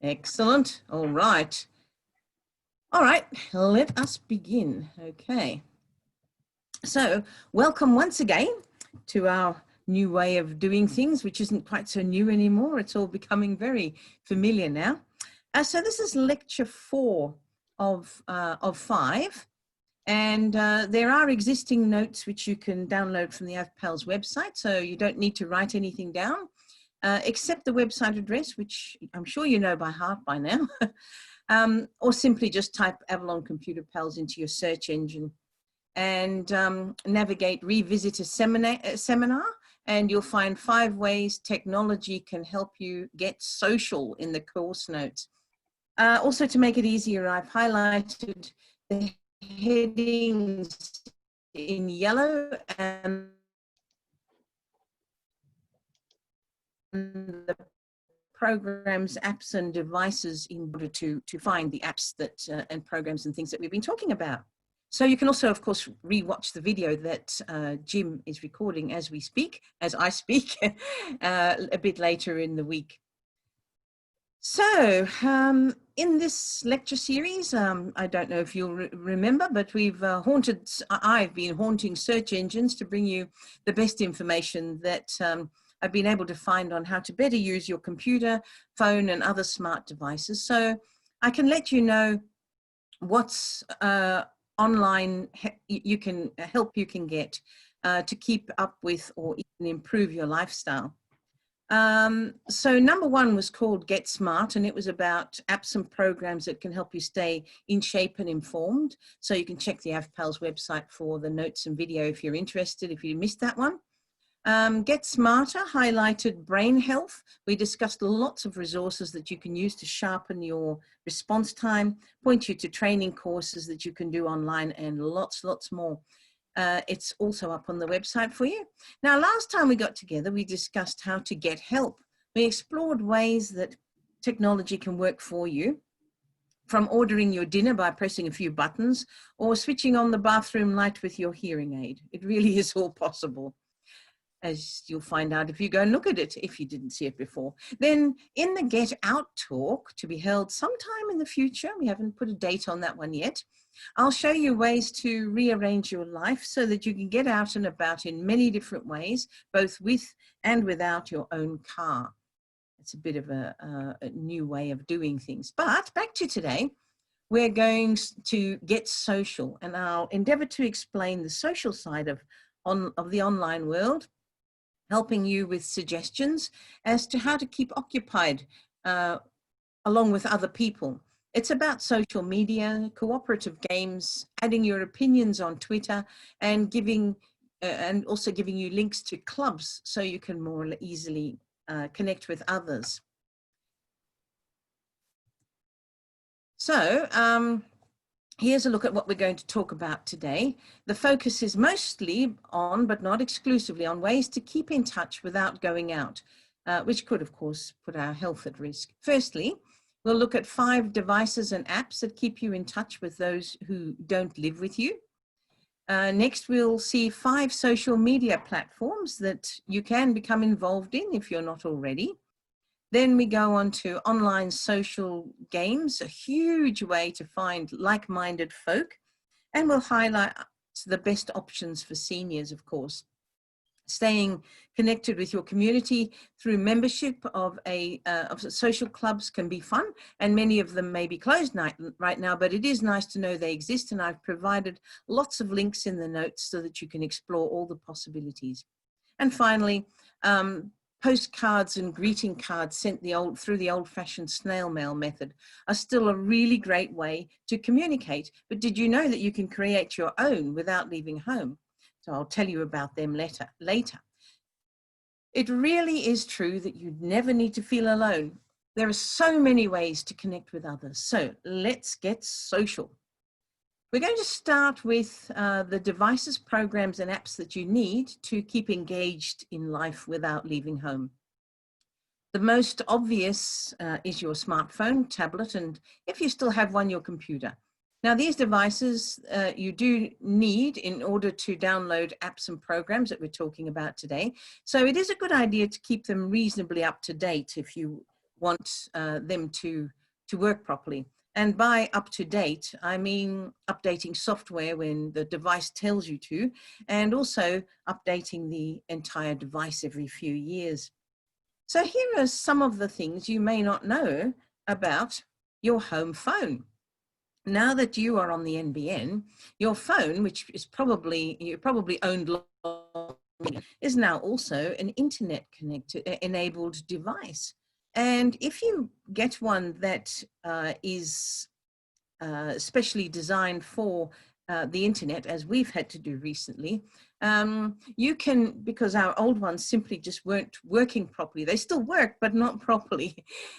Excellent. All right. All right, let us begin. Okay. So welcome once again to our new way of doing things, which isn't quite so new anymore. It's all becoming very familiar now. So this is lecture 4 of 5. And there are existing notes which you can download from the Avpals website. So you don't need to write anything down. Except the website address, which I'm sure you know by heart by now, or simply just type Avalon Computer Pals into your search engine and navigate revisit a seminar, and you'll find 5 ways technology can help you get social in the course notes. Also, to make it easier, I've highlighted the headings in yellow and the programs, apps and devices in order to find the apps that and programs and things that we've been talking about. So you can also, of course, re-watch the video that Jim is recording as we speak, as I speak, a bit later in the week. So in this lecture series, I don't know if you'll remember, but I've been haunting search engines to bring you the best information that I've been able to find on how to better use your computer, phone, and other smart devices. So I can let you know what's online you can get to keep up with or even improve your lifestyle. So number 1 was called Get Smart, and it was about apps and programs that can help you stay in shape and informed. So you can check the Avpals website for the notes and video if you're interested, if you missed that one. Get Smarter highlighted brain health. We discussed lots of resources that you can use to sharpen your response time, point you to training courses that you can do online, and lots more. It's also up on the website for you. Now, last time we got together, we discussed how to get help. We explored ways that technology can work for you, from ordering your dinner by pressing a few buttons or switching on the bathroom light with your hearing aid. It really is all possible, as you'll find out if you go and look at it, if you didn't see it before. Then in the Get Out talk, to be held sometime in the future, we haven't put a date on that one yet, I'll show you ways to rearrange your life so that you can get out and about in many different ways, both with and without your own car. It's a bit of a new way of doing things. But back to today, we're going to get social, and I'll endeavor to explain the social side of the online world, helping you with suggestions as to how to keep occupied along with other people. It's about social media, cooperative games, adding your opinions on Twitter, and also giving you links to clubs so you can more easily connect with others. So here's a look at what we're going to talk about today. The focus is mostly on, but not exclusively on, ways to keep in touch without going out, which could, of course, put our health at risk. Firstly, we'll look at 5 devices and apps that keep you in touch with those who don't live with you. Next, we'll see 5 social media platforms that you can become involved in if you're not already. Then we go on to online social games, a huge way to find like-minded folk. And we'll highlight the best options for seniors, of course. Staying connected with your community through membership of social clubs can be fun, and many of them may be closed right now, but it is nice to know they exist, and I've provided lots of links in the notes so that you can explore all the possibilities. And finally, postcards and greeting cards sent through the old-fashioned snail mail method are still a really great way to communicate. But did you know that you can create your own without leaving home? So I'll tell you about them later. It really is true that you never need to feel alone. There are so many ways to connect with others. So let's get social. We're going to start with the devices, programs, and apps that you need to keep engaged in life without leaving home. The most obvious is your smartphone, tablet, and if you still have one, your computer. Now, these devices you do need in order to download apps and programs that we're talking about today. So it is a good idea to keep them reasonably up to date if you want them to work properly. And by up to date, I mean updating software when the device tells you to, and also updating the entire device every few years. So here are some of the things you may not know about your home phone. Now that you are on the NBN, your phone, which is you probably owned long, is now also an internet connected enabled device. And if you get one that is specially designed for the internet, as we've had to do recently, you can, because our old ones simply just weren't working properly. They still work, but not properly.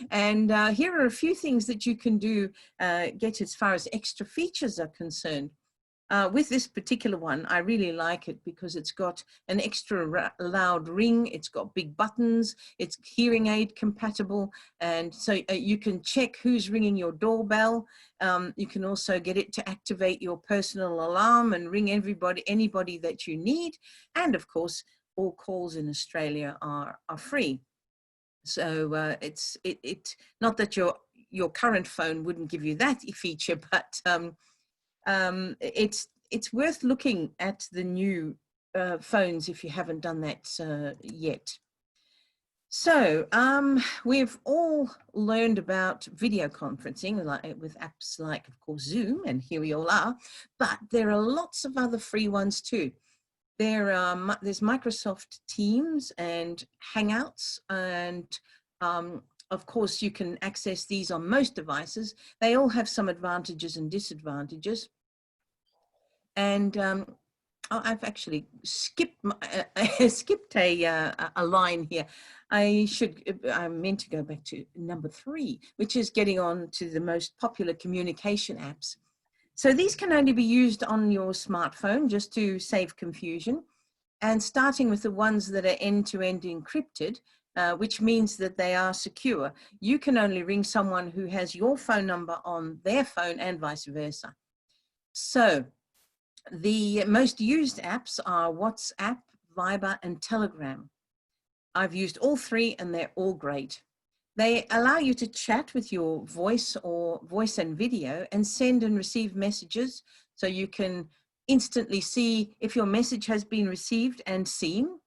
And here are a few things that you can do, get as far as extra features are concerned. With this particular one, I really like it because it's got an extra loud ring, it's got big buttons, it's hearing aid compatible, and so you can check who's ringing your doorbell. You can also get it to activate your personal alarm and ring anybody that you need. And of course, all calls in Australia are free. So it's not that your current phone wouldn't give you that feature, but it's worth looking at the new phones if you haven't done that yet. So we've all learned about video conferencing with apps like, of course, Zoom, and here we all are, but there are lots of other free ones too. There's Microsoft Teams and Hangouts, and of course, you can access these on most devices. They all have some advantages and disadvantages. And I've actually skipped a line here. I meant to go back to number 3, which is getting on to the most popular communication apps. So these can only be used on your smartphone, just to save confusion. And starting with the ones that are end-to-end encrypted, which means that they are secure. You can only ring someone who has your phone number on their phone and vice versa. So the most used apps are WhatsApp, Viber, and Telegram. I've used all 3 and they're all great. They allow you to chat with your voice and video and send and receive messages, so you can instantly see if your message has been received and seen.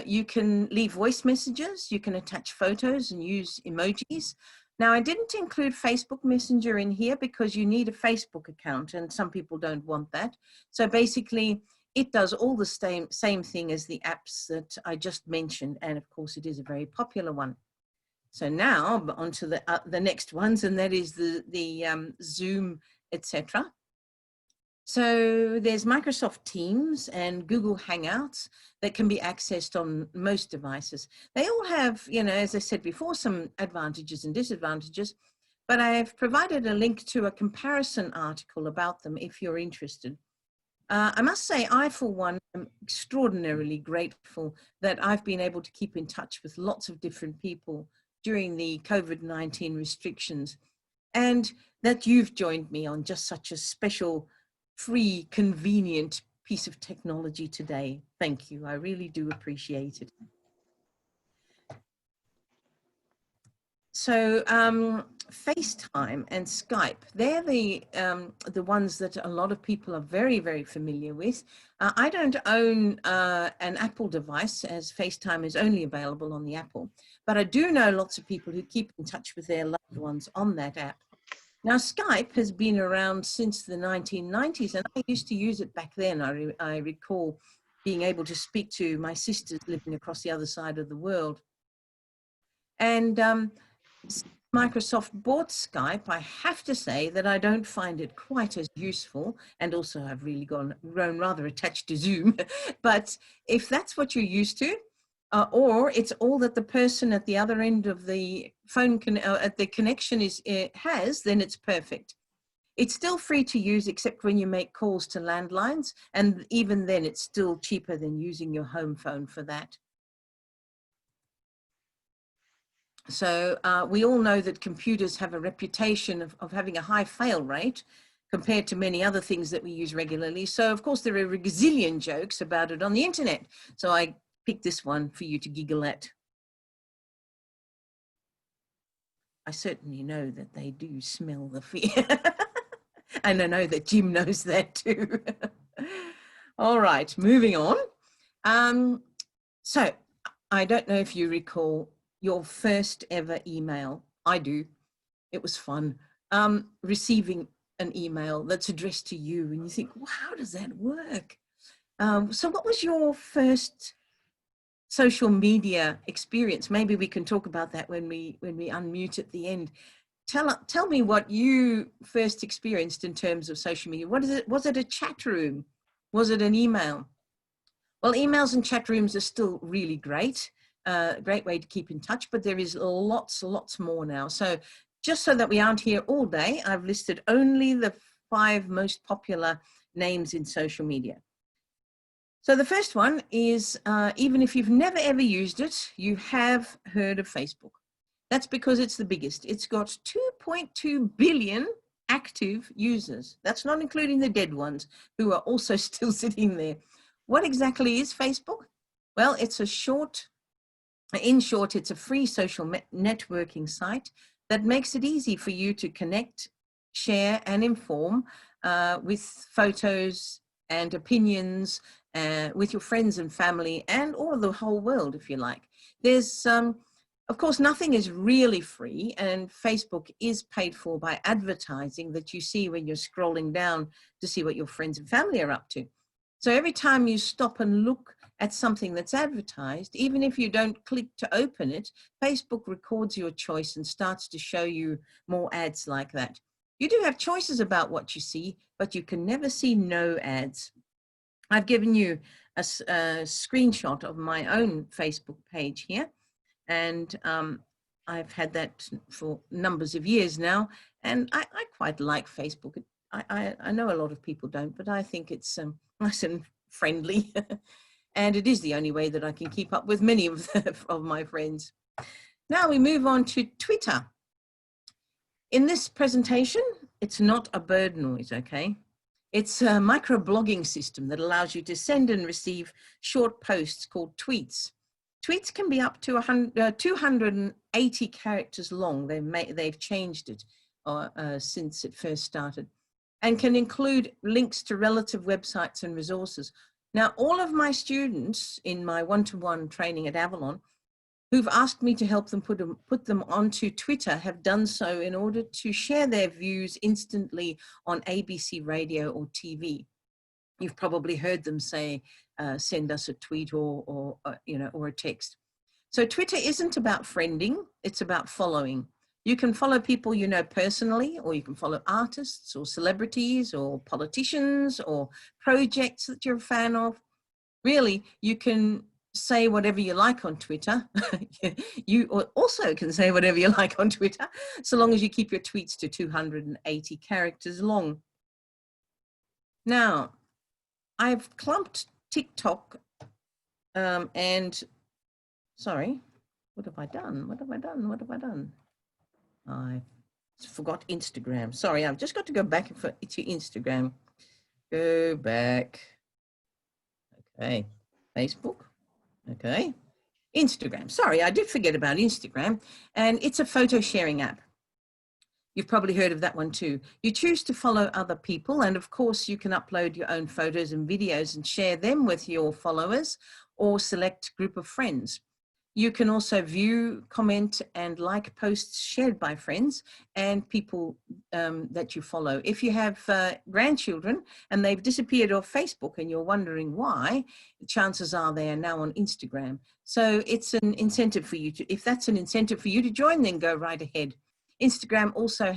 You can leave voice messages, you can attach photos and use emojis. Now, I didn't include Facebook Messenger in here because you need a Facebook account and some people don't want that. So basically, it does all the same thing as the apps that I just mentioned. And of course, it is a very popular one. So now on to the next ones, and that is the Zoom, etc. So there's Microsoft Teams and Google Hangouts that can be accessed on most devices. They all have, you know, as I said before, some advantages and disadvantages, but I've provided a link to a comparison article about them if you're interested. I must say, I, for one, am extraordinarily grateful that I've been able to keep in touch with lots of different people during the COVID-19 restrictions, and that you've joined me on just such a special, free, convenient piece of technology today. Thank you. I really do appreciate it. So FaceTime and Skype, they're the ones that a lot of people are very, very familiar with. I don't own an Apple device, as FaceTime is only available on the Apple, but I do know lots of people who keep in touch with their loved ones on that app. Now, Skype has been around since the 1990s, and I used to use it back then. I recall being able to speak to my sisters living across the other side of the world. And Microsoft bought Skype. I have to say that I don't find it quite as useful, and also I've really grown rather attached to Zoom. But if that's what you're used to, or it's all that the person at the other end of the phone at the connection has, then it's perfect. It's still free to use except when you make calls to landlines, and even then it's still cheaper than using your home phone for that. So we all know that computers have a reputation of having a high fail rate compared to many other things that we use regularly. So of course there are a gazillion jokes about it on the internet. So I picked this one for you to giggle at. I certainly know that they do smell the fear. And I know that Jim knows that too. All right, moving on. So I don't know if you recall your first ever email. I do. It was fun. Receiving an email that's addressed to you and you think, well, how does that work? So what was your first social media experience? Maybe we can talk about that when we unmute at the end. Tell me what you first experienced in terms of social media. What is it? Was it a chat room? Was it an email? Well, emails and chat rooms are still really great. Great way to keep in touch, but there is lots more now. So just so that we aren't here all day, I've listed only the 5 most popular names in social media. So the first one is, even if you've never ever used it, you have heard of Facebook. That's because it's the biggest. It's got 2.2 billion active users. That's not including the dead ones who are also still sitting there. What exactly is Facebook? Well, it's in short, it's a free social networking site that makes it easy for you to connect, share, and inform with photos and opinions with your friends and family and all the whole world, if you like. There's, of course, nothing is really free, and Facebook is paid for by advertising that you see when you're scrolling down to see what your friends and family are up to. So every time you stop and look at something that's advertised, even if you don't click to open it, Facebook records your choice and starts to show you more ads like that. You do have choices about what you see, but you can never see no ads. I've given you a screenshot of my own Facebook page here, and I've had that for numbers of years now, and I quite like Facebook. I know a lot of people don't, but I think it's nice and friendly, and it is the only way that I can keep up with many of my friends. Now we move on to Twitter. In this presentation, it's not a bird noise, okay? It's a microblogging system that allows you to send and receive short posts called tweets. Tweets can be up to 280 characters long. They've changed it since it first started, and can include links to relative websites and resources. Now, all of my students in my one-to-one training at Avalon who've asked me to help them put them onto Twitter have done so in order to share their views instantly on ABC radio or TV. You've probably heard them say, send us a tweet or a text. So Twitter isn't about friending, it's about following. You can follow people you know personally, or you can follow artists or celebrities or politicians or projects that you're a fan of. Really, you can say whatever you like on Twitter. You also can say whatever you like on Twitter, so long as you keep your tweets to 280 characters long. Now, I've clumped TikTok and, sorry, what have I done? I forgot Instagram. Sorry, I've just got to go back to Instagram. Go back. Okay, Facebook. Okay, Instagram. Sorry, I did forget about Instagram, and it's a photo sharing app. You've probably heard of that one too. You choose to follow other people, and of course you can upload your own photos and videos and share them with your followers or select group of friends. You can also view, comment, and like posts shared by friends and people that you follow. If you have grandchildren and they've disappeared off Facebook and you're wondering why, chances are they are now on Instagram. So it's an incentive for you to, if that's an incentive for you to join, then go right ahead. Instagram also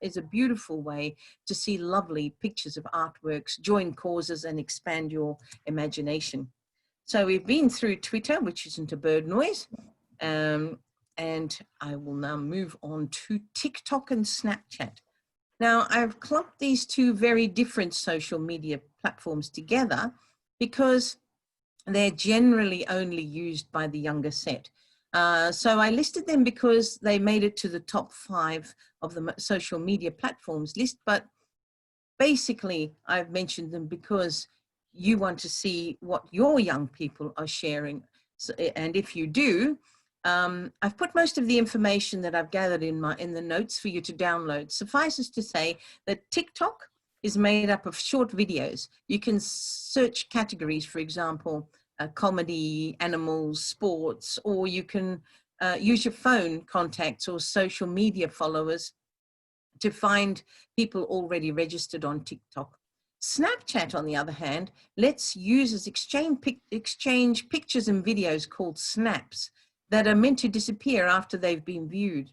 is a beautiful way to see lovely pictures of artworks, join causes, and expand your imagination. So we've been through Twitter, which isn't a bird noise, and I will now move on to TikTok and Snapchat. Now, I've clumped these two very different social media platforms together because they're generally only used by the younger set. So I listed them because they made it to the top 5 of the social media platforms list, but basically I've mentioned them because you want to see what your young people are sharing. So, and if you do, I've put most of the information that I've gathered in the notes for you to download. Suffices to say that TikTok is made up of short videos. You can search categories, for example, comedy, animals, sports, or you can use your phone contacts or social media followers to find people already registered on TikTok. Snapchat, on the other hand, lets users exchange pictures and videos called snaps that are meant to disappear after they've been viewed.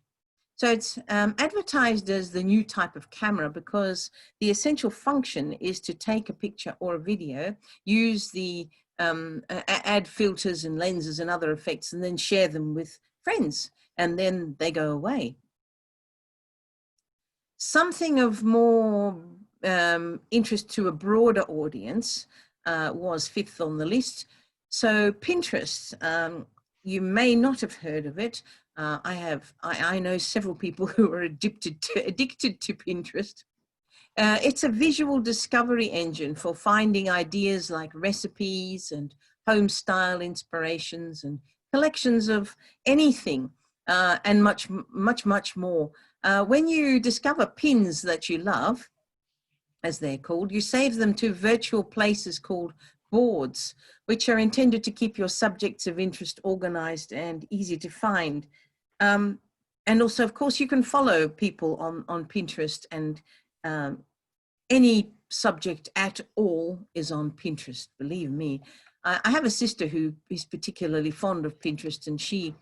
So it's advertised as the new type of camera because the essential function is to take a picture or a video, use the add filters and lenses and other effects, and then share them with friends, and then they go away. Something of more interest to a broader audience was fifth on the list. So Pinterest, you may not have heard of it. I know several people who are addicted to Pinterest. It's a visual discovery engine for finding ideas like recipes and home style inspirations and collections of anything and much more. When you discover pins that you love, as they're called, you save them to virtual places called boards, which are intended to keep your subjects of interest organized and easy to find. And also, of course, you can follow people on Pinterest, and any subject at all is on Pinterest, believe me. I have a sister who is particularly fond of Pinterest, and she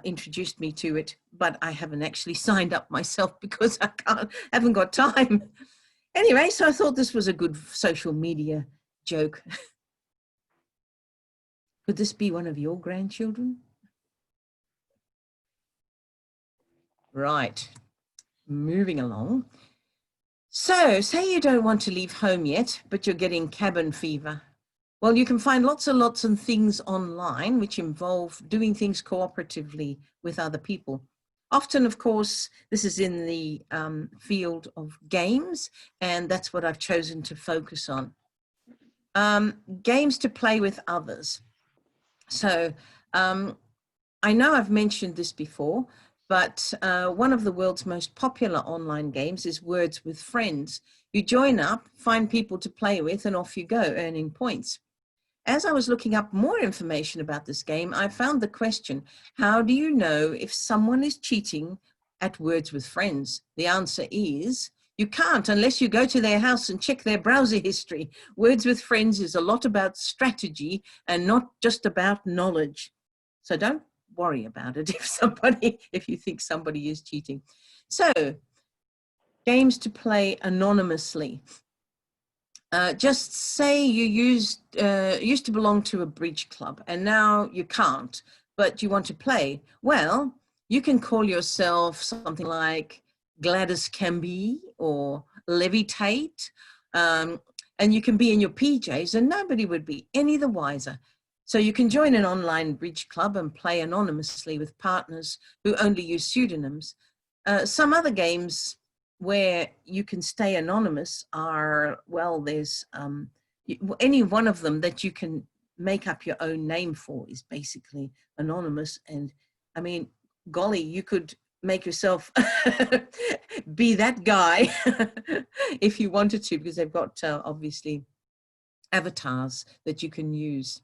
introduced me to it, but I haven't actually signed up myself because I haven't got time. Anyway, so I thought this was a good social media joke. Could this be one of your grandchildren? Right, moving along. So say you don't want to leave home yet, but you're getting cabin fever. Well, you can find lots and lots of things online which involve doing things cooperatively with other people. Often, of course, this is in the field of games, and that's what I've chosen to focus on. Games to play with others. So I know I've mentioned this before, but one of the world's most popular online games is Words with Friends. You join up, find people to play with, and off you go, earning points. As I was looking up more information about this game, I found the question, how do you know if someone is cheating at Words with Friends? The answer is, you can't unless you go to their house and check their browser history. Words with Friends is a lot about strategy and not just about knowledge. So don't worry about it if you think somebody is cheating. So, games to play anonymously. Just say you used to belong to a bridge club and now you can't, but you want to play. Well, you can call yourself something like Gladys Camby or Levitate, and you can be in your PJs and nobody would be any the wiser. So you can join an online bridge club and play anonymously with partners who only use pseudonyms. Some other games where you can stay anonymous are, well, there's any one of them that you can make up your own name for is basically anonymous. And I mean, golly, you could make yourself be that guy if you wanted to, because they've got obviously avatars that you can use.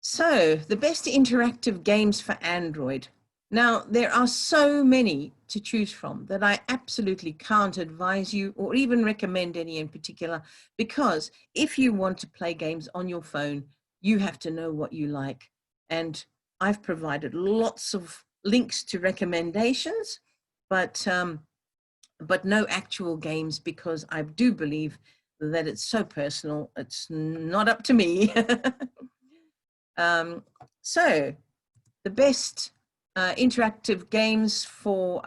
So the best interactive games for Android. Now, there are so many to choose from that I absolutely can't advise you or even recommend any in particular, because if you want to play games on your phone, you have to know what you like. And I've provided lots of links to recommendations, but no actual games, because I do believe that it's so personal. It's not up to me. So the best interactive games for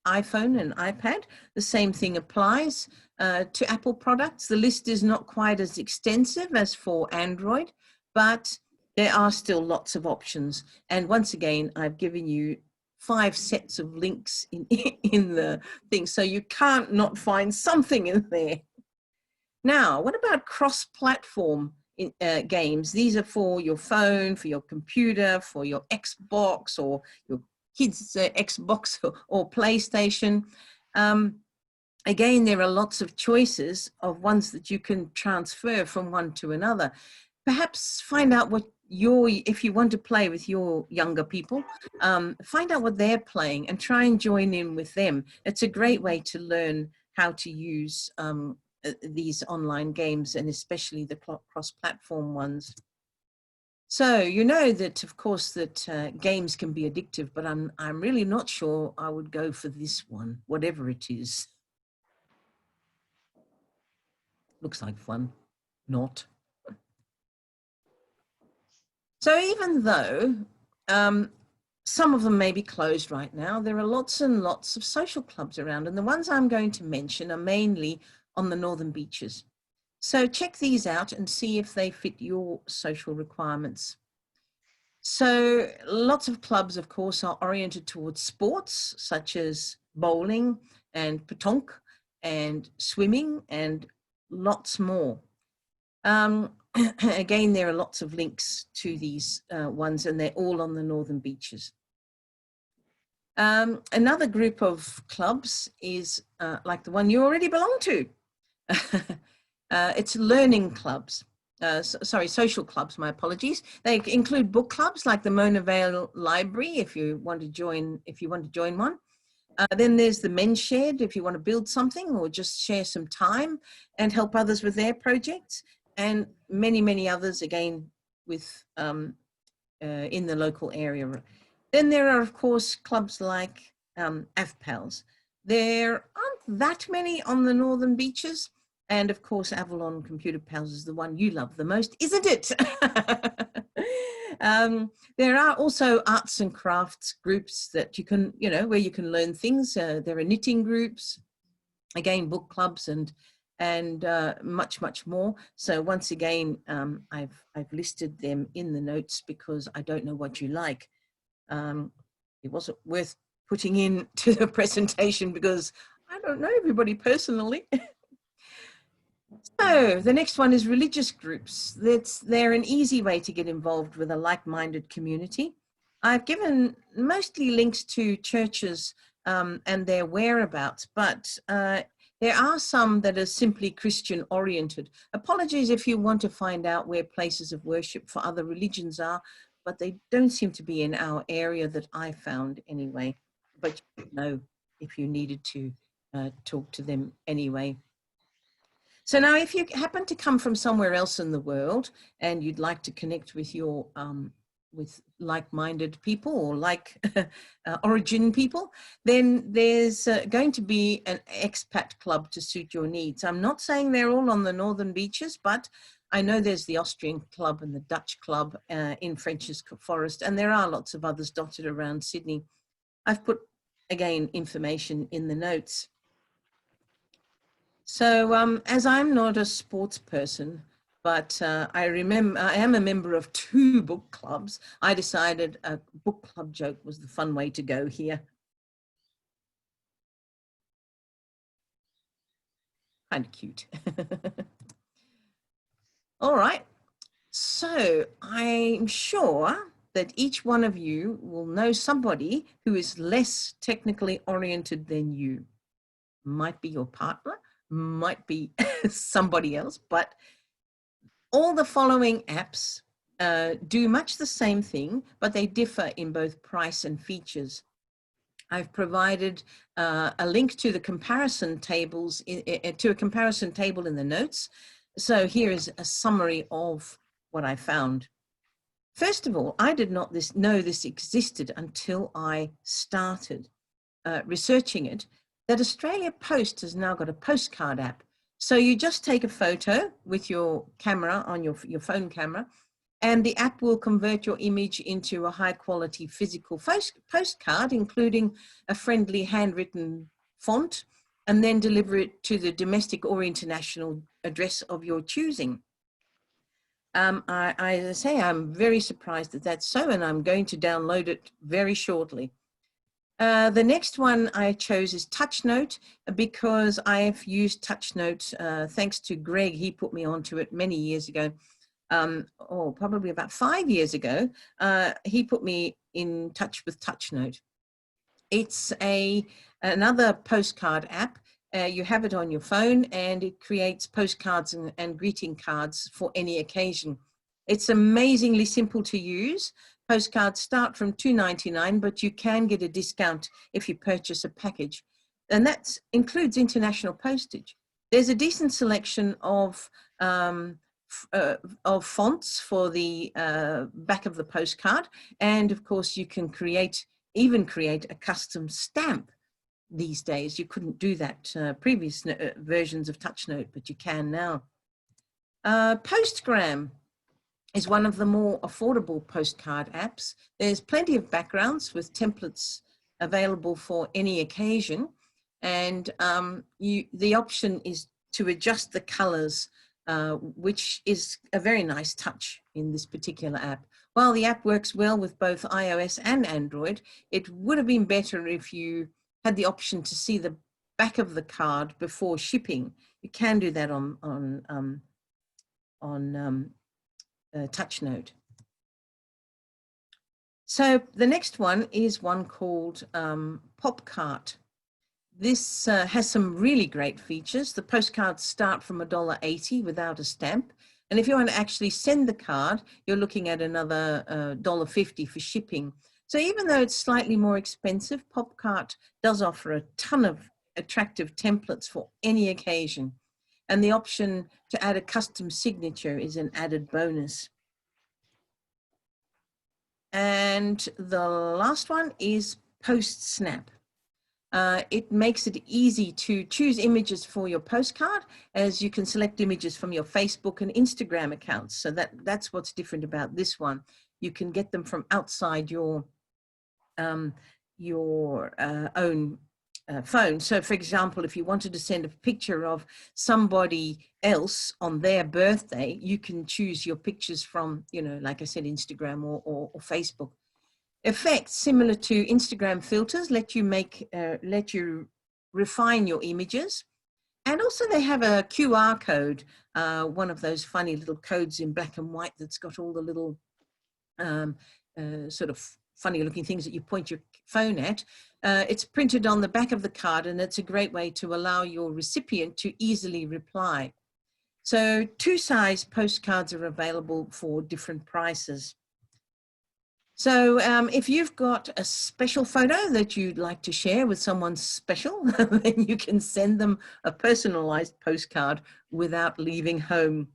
iPhone and iPad, the same thing applies to Apple products. The list is not quite as extensive as for Android, but there are still lots of options. And once again, I've given you 5 sets of links in the thing, so you can't not find something in there. Now, what about cross-platform games. These are for your phone, for your computer, for your Xbox or your kids' Xbox or PlayStation. Again, there are lots of choices of ones that you can transfer from one to another. Perhaps find out what if you want to play with your younger people, find out what they're playing and try and join in with them. It's a great way to learn how to use these online games, and especially the cross-platform ones. So you know that, of course, that games can be addictive, but I'm really not sure I would go for this one, whatever it is. Looks like fun, not. So even though some of them may be closed right now, there are lots and lots of social clubs around, and the ones I'm going to mention are mainly on the northern beaches. So check these out and see if they fit your social requirements. So lots of clubs, of course, are oriented towards sports such as bowling and petanque and swimming and lots more. Again, there are lots of links to these ones, and they're all on the northern beaches. Another group of clubs is like the one you already belong to. It's learning clubs. Sorry, social clubs, my apologies. They include book clubs like the Mona Vale Library, if you want to join one. Then there's the Men's Shed, if you want to build something or just share some time and help others with their projects, and many, many others, again, with in the local area. Then there are, of course, clubs like Avpals. There aren't that many on the northern beaches. And of course, Avalon Computer Pals is the one you love the most, isn't it? There are also arts and crafts groups that you can, where you can learn things. There are knitting groups, again, book clubs and much, much more. So once again, I've listed them in the notes because I don't know what you like. It wasn't worth putting into the presentation because I don't know everybody personally. So the next one is religious groups. They're an easy way to get involved with a like-minded community. I've given mostly links to churches and their whereabouts, but there are some that are simply Christian oriented. Apologies if you want to find out where places of worship for other religions are, but they don't seem to be in our area that I found anyway. But you know if you needed to talk to them anyway. So now if you happen to come from somewhere else in the world and you'd like to connect with your with like-minded people or like origin people, then there's going to be an expat club to suit your needs. I'm not saying they're all on the northern beaches, but I know there's the Austrian club and the Dutch club in French's Forest, and there are lots of others dotted around Sydney. I've put, again, information in the notes. So as I'm not a sports person, but I am a member of 2 book clubs, I decided a book club joke was the fun way to go here. Kind of cute. All right. So I'm sure that each one of you will know somebody who is less technically oriented than you. Might be your partner, might be somebody else, but all the following apps do much the same thing, but they differ in both price and features. I've provided a link to the comparison tables, to a comparison table in the notes. So here is a summary of what I found. First of all, I did not know this existed until I started researching it, that Australia Post has now got a postcard app. So you just take a photo with your camera on your phone camera, and the app will convert your image into a high quality physical postcard, including a friendly handwritten font, and then deliver it to the domestic or international address of your choosing. As I say, I'm very surprised that that's so, and I'm going to download it very shortly. The next one I chose is TouchNote because I've used TouchNote thanks to Greg. He put me onto it many years ago. or probably about 5 years ago, he put me in touch with TouchNote. It's another postcard app. You have it on your phone, and it creates postcards and greeting cards for any occasion. It's amazingly simple to use. Postcards start from $2.99, but you can get a discount if you purchase a package. And that includes international postage. There's a decent selection of fonts for the back of the postcard. And of course, you can even create a custom stamp these days. You couldn't do that previous versions of TouchNote, but you can now. Postgram is one of the more affordable postcard apps. There's plenty of backgrounds with templates available for any occasion. And the option is to adjust the colors, which is a very nice touch in this particular app. While the app works well with both iOS and Android, it would have been better if you had the option to see the back of the card before shipping. You can do that on TouchNote. So the next one is one called PopCart. This has some really great features. The postcards start from $1.80 without a stamp. And if you want to actually send the card, you're looking at another $1.50 for shipping. So even though it's slightly more expensive, PopCart does offer a ton of attractive templates for any occasion. And the option to add a custom signature is an added bonus. And the last one is PostSnap. It makes it easy to choose images for your postcard, as you can select images from your Facebook and Instagram accounts. So that's what's different about this one. You can get them from outside your own phone. So for example, if you wanted to send a picture of somebody else on their birthday, you can choose your pictures from, like I said, Instagram or Facebook. Effects similar to Instagram filters let you refine your images. And also they have a QR code, one of those funny little codes in black and white that's got all the little sort of funny looking things that you point your phone at. It's printed on the back of the card, and it's a great way to allow your recipient to easily reply. So 2-size postcards are available for different prices. So if you've got a special photo that you'd like to share with someone special, then you can send them a personalized postcard without leaving home.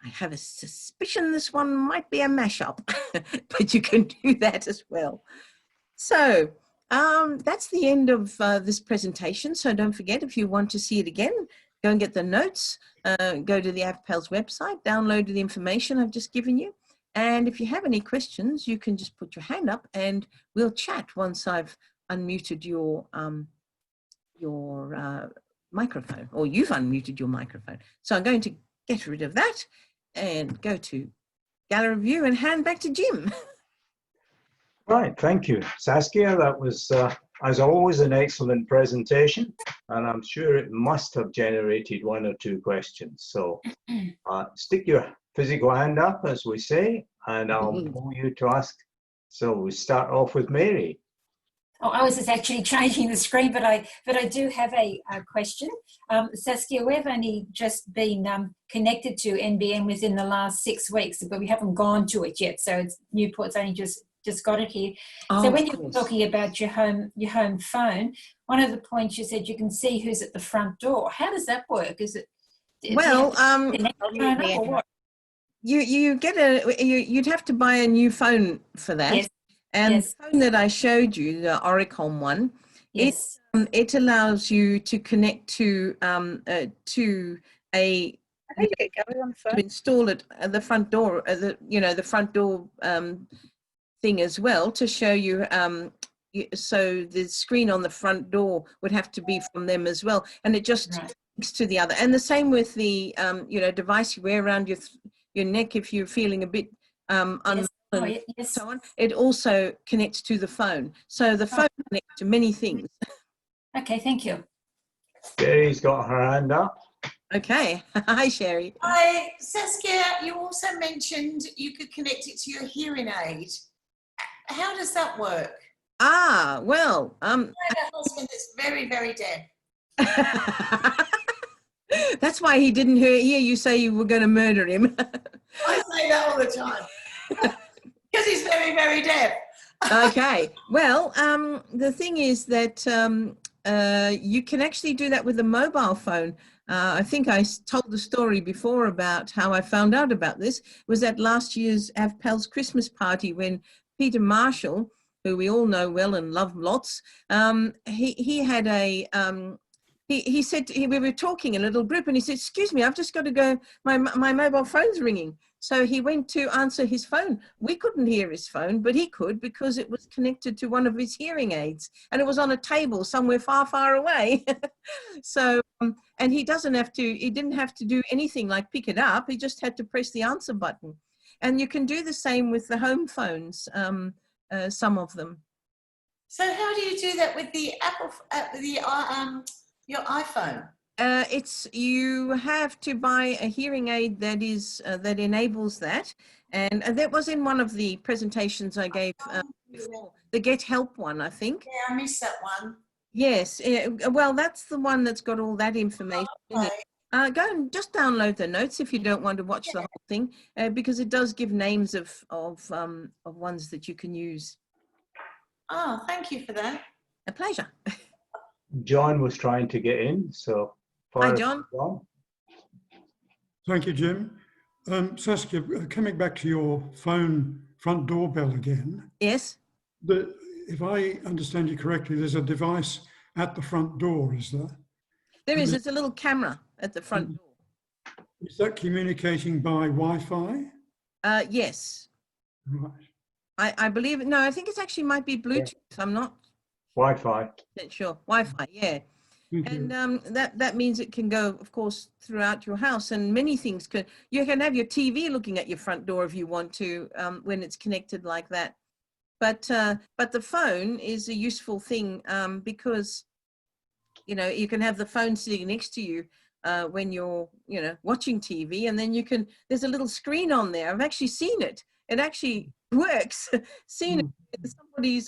I have a suspicion this one might be a mashup, but you can do that as well. So that's the end of this presentation. So don't forget, if you want to see it again, go and get the notes, go to the Avpals website, download the information I've just given you. And if you have any questions, you can just put your hand up and we'll chat once I've unmuted your microphone, or you've unmuted your microphone. So I'm going to get rid of that and go to gallery view and hand back to Jim. Right, thank you, Saskia. That was, as always, an excellent presentation, and I'm sure it must have generated 1 or 2 questions. So stick your physical hand up, as we say, and I'll pull you to ask. So we start off with Mary. Oh, I was just actually changing the screen, but I do have a question. Saskia, we've only just been connected to NBN within the last 6 weeks, but we haven't gone to it yet. So Newport's only just got it here. Oh, so when you were talking about your home phone, one of the points you said you can see who's at the front door. How does that work? Is it well? You'd have to buy a new phone for that. Yes. And yes. the phone that I showed you, the Oricom one, yes. it allows you to connect to install it at the front door, the front door thing as well, to show you. So the screen on the front door would have to be from them as well, and it just links to the other. And the same with the device you wear around your neck if you're feeling a bit so on. It also connects to the phone, so the phone connects to many things. Okay, thank you. Jerry's got her hand up. Okay. Hi, Sherry. Hi, Saskia, you also mentioned you could connect it to your hearing aid. How does that work? Ah, well, I have a husband that's very, very deaf. that's why he didn't hear you say you were going to murder him. I say that all the time. Because he's very, very deaf. Okay. Well, the thing is that you can actually do that with a mobile phone. I think I told the story before about how I found out about this. It was at last year's Avpals Christmas party when Peter Marshall, who we all know well and love lots, he had a he said we were talking in a little group and he said, "Excuse me, I've just got to go. My mobile phone's ringing." So he went to answer his phone. We couldn't hear his phone, but he could because it was connected to one of his hearing aids and it was on a table somewhere far, far away. So, and he didn't have to do anything like pick it up. He just had to press the answer button. And you can do the same with the home phones, some of them. So how do you do that with the your iPhone? You have to buy a hearing aid that is that enables that, and that was in one of the presentations I gave before, the Get Help one, I think. Yeah, I missed that one. Yes, well, that's the one that's got all that information in it. Go and just download the notes if you don't want to watch the whole thing, because it does give names of ones that you can use. Oh, thank you for that. A pleasure. John was trying to get in, so. Hi, John. Thank you, Jim. Saskia, coming back to your phone front doorbell again. Yes. If I understand you correctly, there's a device at the front door, is there? There is. It's a little camera at the front door. Is that communicating by Wi-Fi? Yes. Right. I believe, no, I think it actually might be Bluetooth. Yeah. I'm not Wi-Fi. Sure. Wi-Fi, yeah. And that means it can go, of course, throughout your house, and many things can. You can have your TV looking at your front door if you want to, when it's connected like that. But the phone is a useful thing because, you know, you can have the phone sitting next to you when you're, you know, watching TV, and then there's a little screen on there. I've actually seen it. It actually works. Seen it. Somebody's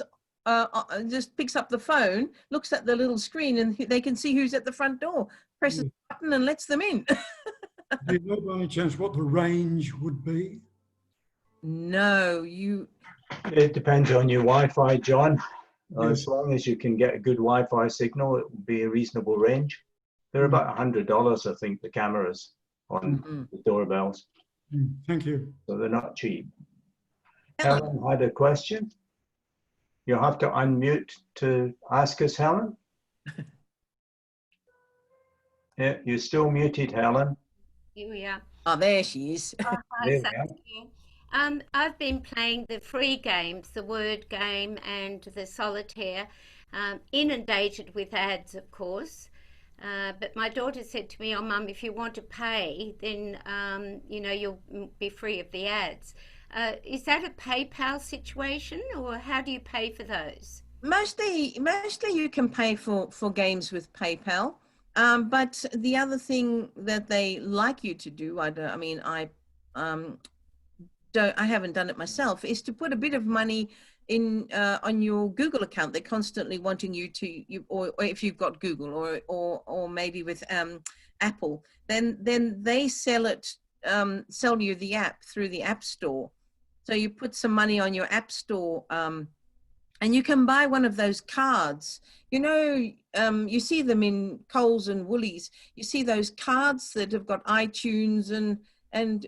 just picks up the phone, looks at the little screen, and they can see who's at the front door, presses the button and lets them in. Do you know by any chance what the range would be? No, It depends on your Wi-Fi, John. As long as you can get a good Wi-Fi signal, it will be a reasonable range. They're about $100, I think, the cameras on the doorbells. Thank you. So they're not cheap. Helen had a question. You'll have to unmute to ask us, Helen. Yeah, you're still muted, Helen. Here we are. Oh, there she is. Hi, I've been playing the free games, the word game and the solitaire, inundated with ads, of course. But my daughter said to me, "Oh, Mum, if you want to pay, then you know, you'll be free of the ads." Is that a PayPal situation, or how do you pay for those? Mostly you can pay for games with PayPal. But the other thing that they like you to do, I haven't done it myself, is to put a bit of money in on your Google account. They're constantly wanting you to, or if you've got Google, or maybe with Apple, then they sell you the app through the App Store. So you put some money on your App Store, and you can buy one of those cards. You know, you see them in Coles and Woolies. You see those cards that have got iTunes and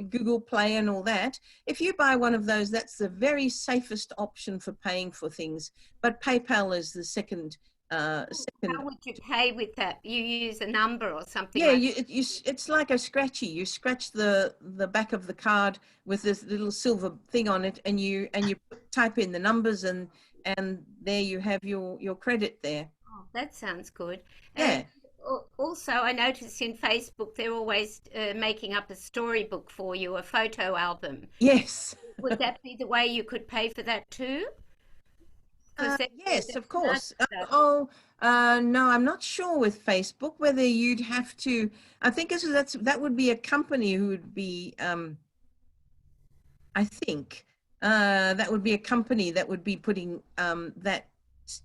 Google Play and all that. If you buy one of those, that's the very safest option for paying for things. But PayPal is the second. How would you pay with that? You use a number or something? Yeah, like it's like a scratchy. You scratch the back of the card with this little silver thing on it, and you type in the numbers, and there you have your credit there. Oh, that sounds good. Yeah. Also, I noticed in Facebook they're always making up a storybook for you, a photo album. Yes. Would that be the way you could pay for that too? Yes, of course. No, I'm not sure with Facebook whether you'd have to. I think that would be a company who would be. I think that would be a company that would be putting that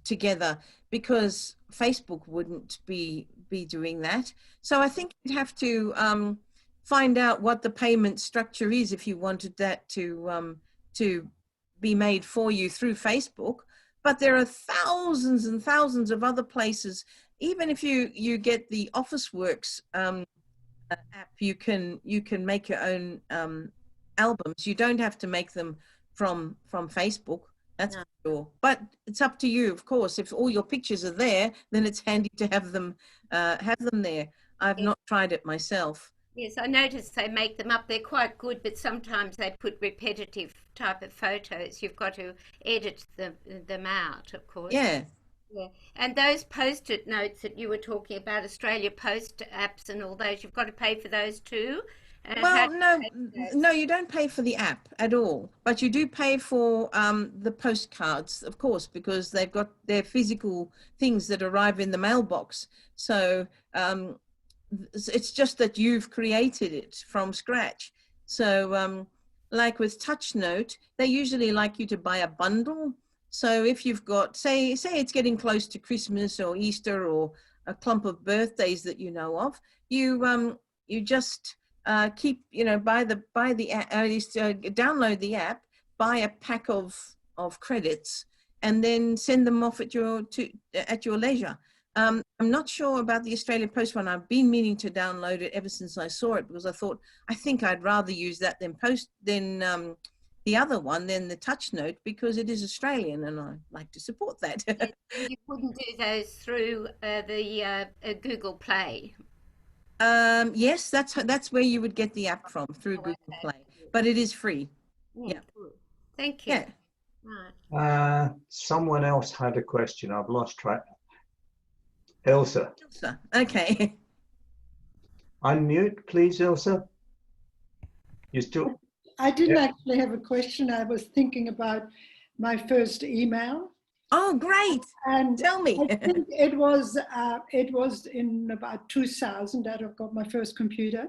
together, because Facebook wouldn't be doing that. So I think you'd have to find out what the payment structure is if you wanted that to be made for you through Facebook. But there are thousands and thousands of other places. Even if you get the Officeworks app, you can make your own albums. You don't have to make them from Facebook. That's for sure. But it's up to you, of course. If all your pictures are there, then it's handy to have them there. I've not tried it myself. Yes, I noticed they make them up. They're quite good, but sometimes they put repetitive type of photos. You've got to edit them out, of course. Yeah. Yeah. And those Postit notes that you were talking about, Australia Post apps and all those, you've got to pay for those too? Well, no, you don't pay for the app at all, but you do pay for the postcards, of course, because they've got their physical things that arrive in the mailbox. So it's just that you've created it from scratch. So like with Touch Note, they usually like you to buy a bundle. So if you've got, say it's getting close to Christmas or Easter or a clump of birthdays that you know of, you just keep, download the app, buy a pack of credits, and then send them off at your leisure. I'm not sure about the Australia Post one. I've been meaning to download it ever since I saw it, because I think I'd rather use that than the other one, than the Touch Note, because it is Australian and I like to support that. You wouldn't do those through the Google Play? Yes, that's where you would get the app from, through Google Play, but it is free. Yeah. Thank you. Yeah. Right. Someone else had a question. I've lost track. Ilse. Okay. Unmute, please, Ilse. You still? I didn't actually have a question. I was thinking about my first email. Oh, great. And tell me. I think it was in about 2000 that I got my first computer.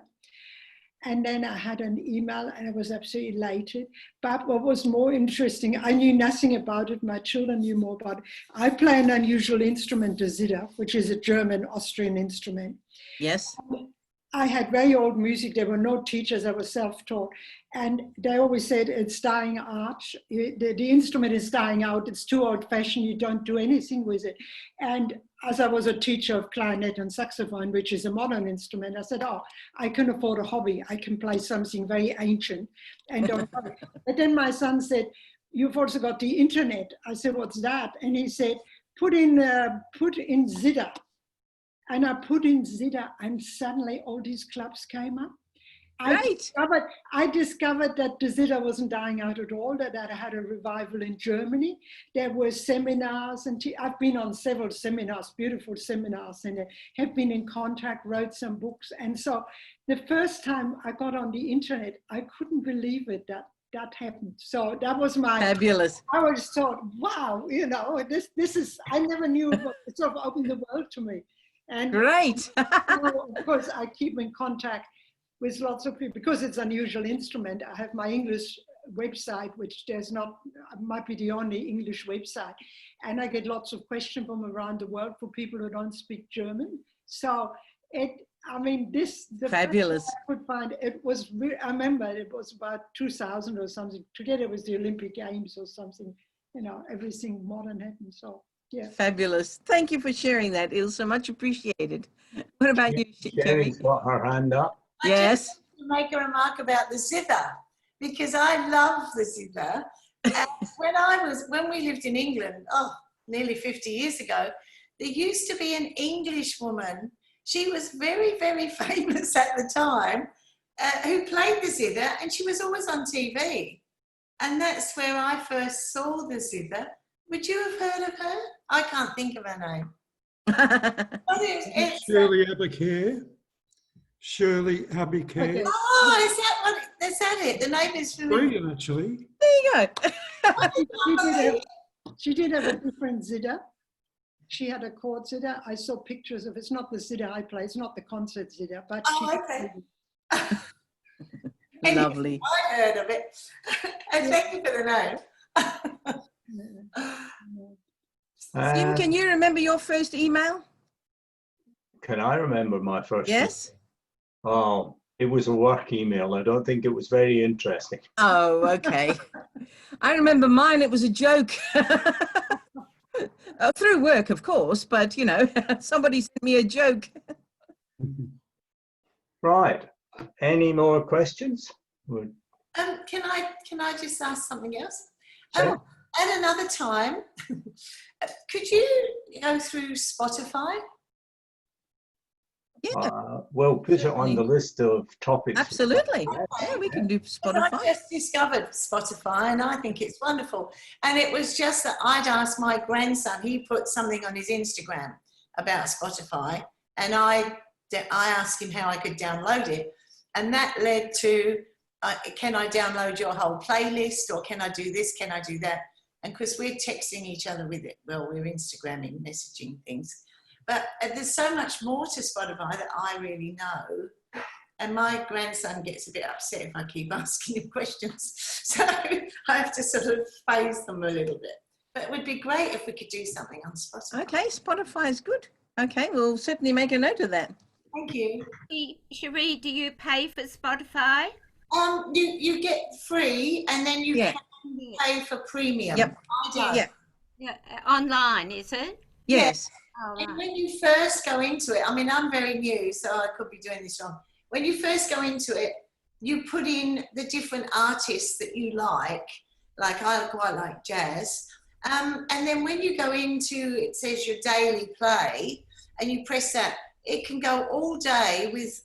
And then I had an email and I was absolutely elated. But what was more interesting, I knew nothing about it. My children knew more about it. I play an unusual instrument, the zither, which is a German-Austrian instrument. Yes. I had very old music. There were no teachers. I was self-taught. And they always said it's dying art. The instrument is dying out. It's too old-fashioned. You don't do anything with it. And as I was a teacher of clarinet and saxophone, which is a modern instrument, I said, oh, I can afford a hobby. I can play something very ancient and don't worry. But then my son said, you've also got the internet. I said, what's that? And he said, put in zither. And I put in zither, and suddenly all these clubs came up. I discovered that the zither wasn't dying out at all, that I had a revival in Germany. There were seminars, and I've been on several seminars, beautiful seminars, and have been in contact, wrote some books. And so the first time I got on the internet, I couldn't believe it that happened. So that was my fabulous. I always thought, wow, this is, I never knew, but it sort of opened the world to me. And great. of course, I keep in contact with lots of people because it's an unusual instrument. I have my English website, which might be the only English website. And I get lots of questions from around the world for people who don't speak German. So fabulous. I could find, it was, I remember it was about 2000 or something, together with the Olympic Games or something, everything modern happened. So. Yeah. Fabulous. Thank you for sharing that, Ilse. Much appreciated. What about you, Kerry? Kerry's got her hand up. Yes. I just want to make a remark about the zither, because I love the zither. And when we lived in England, nearly 50 years ago, there used to be an English woman. She was very, very famous at the time, who played the zither, and she was always on TV. And that's where I first saw the zither. Would you have heard of her? I can't think of her name. Shirley Abiker. Shirley Abiker. Oh, is that it? The name is familiar. Brilliant, actually. There you go. She did have a different zither. She had a chord zither. I saw pictures of it. It's not the zither I play. It's not the concert zither, but Oh, okay. Lovely. I heard of it. And thank you for the name. Jim, can you remember your first email? Can I remember my first? Yes. Oh, it was a work email. I don't think it was very interesting. Oh, okay. I remember mine. It was a joke. Through work, of course, but you know, somebody sent me a joke. Right. Any more questions? Can I just ask something else? Sure. At another time, could you go through Spotify? Yeah, Well, put it on the list of topics. absolutely. Yeah, we can do Spotify. I just discovered Spotify and I think it's wonderful. And it was just that I'd asked my grandson, he put something on his Instagram about Spotify, and I asked him how I could download it. And that led to, can I download your whole playlist, or can I do this, can I do that? And because we're texting each other with it, well, we're Instagramming, messaging things. But there's so much more to Spotify that I really know. And my grandson gets a bit upset if I keep asking him questions. So I have to sort of phase them a little bit. But it would be great if we could do something on Spotify. Okay, Spotify is good. Okay, we'll certainly make a note of that. Thank you. Cherie, do you pay for Spotify? You get free, and then you can pay for premium. Yep. I do. Yeah, online, is it? Yes. Oh, And right. when you first go into it, I mean, I'm very new, so I could be doing this wrong. When you first go into it, you put in the different artists that you like I quite like jazz. And then when you go into, it says your daily play, and you press that, it can go all day with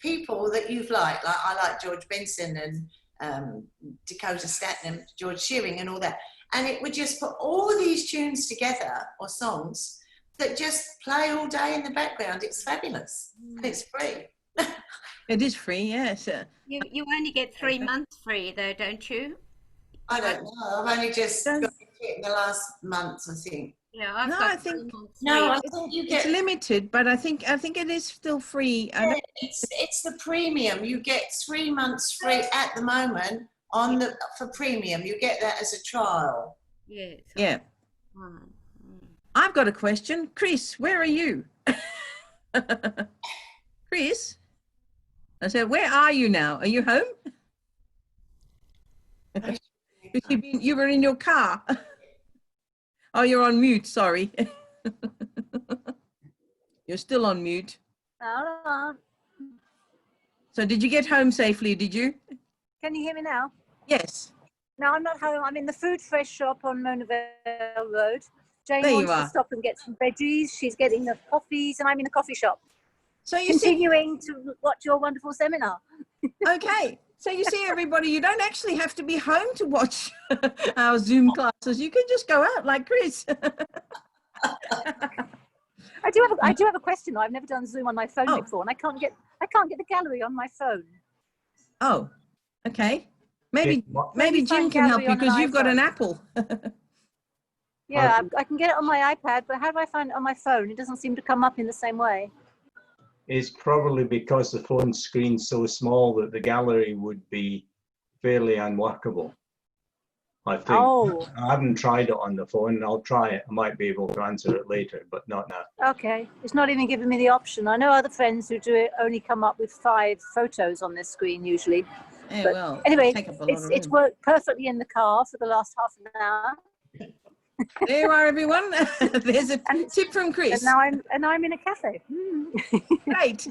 people that you've liked. Like I like George Benson and Dakota Staton, George Shearing and all that. And it would just put all these tunes together, or songs, that just play all day in the background. It's fabulous. And it's free. It is free, yes. You only get 3 months free though, don't you? I don't know. I've only just got it in the last month, I think. Yeah, I've No, got I think- 3 months No, free. I think you get. It's limited, but I think it is still free. I Yeah, don't- it's the premium. You get 3 months free at the moment for premium. You get that as a trial. Yes. Yeah. Mm. I've got a question. Chris, where are you? Chris? I said, where are you now? Are you home? You were in your car. Oh, you're on mute, sorry. You're still on mute. Hold on. So did you get home safely, did you? Can you hear me now? Yes. No, I'm not home. I'm in the Food Fresh shop on Monavale Road. Jane There you wants are. to stop and get some veggies. She's getting the coffees, and I'm in the coffee shop. So you see, Continuing to watch your wonderful seminar. okay. So you see, everybody, you don't actually have to be home to watch our Zoom classes. You can just go out like Chris. I do have a question though. I've never done Zoom on my phone Oh. before, and I can't get the gallery on my phone. Oh, okay. Maybe Maybe Jim find can help gallery you on an because you've got an iPhone. Apple. Yeah, I can get it on my iPad, but how do I find it on my phone? It doesn't seem to come up in the same way. It's probably because the phone screen's so small that the gallery would be fairly unworkable. I think. Oh. I haven't tried it on the phone. I'll try it. I might be able to answer it later, but not now. Okay, it's not even giving me the option. I know other friends who do it only come up with 5 photos on their screen usually. Yeah, But well, anyway, take up a lot of it's room. worked perfectly in the car for the last half an hour. There you are, everyone. There's a tip from Chris. And now I'm in a cafe. Great.